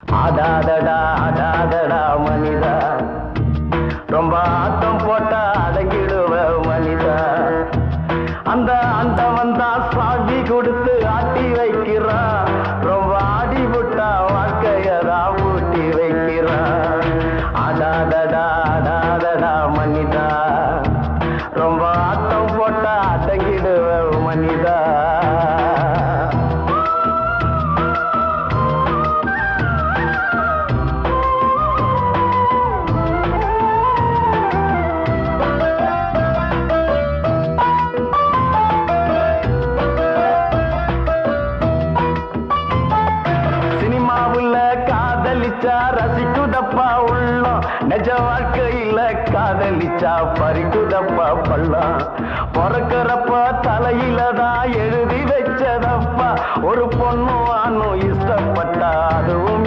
ஆடாதடா ஆடாதடா மனிதா, ரொம்ப ஆட்டம் போட்டா அடங்கிடுவ மனிதா. அந்த ஆண்டவன் தான் சாவி கொடுத்து ஆட்டி வைக்கிறான், ரொம்ப ஆடி விட்டா வாழ்க்கையதா ஊட்டி வைக்கிறான். ஆடாதடா ஆடாதடா மனிதா, ரொம்ப ஆட்டம் போட்டா அடங்கிடுவ மனிதா. காதலிச்சா ரசிக்குதப்பா உள்ளம், நிஜ வாழ்க்கையில காதலிச்சா பறிக்குதப்பா பள்ளம். பிறக்கிறப்ப தலையில தான் எழுதி வச்சதப்பா, ஒரு பொண்ணு ஆணும் இஷ்டப்பட்டா அதுவும்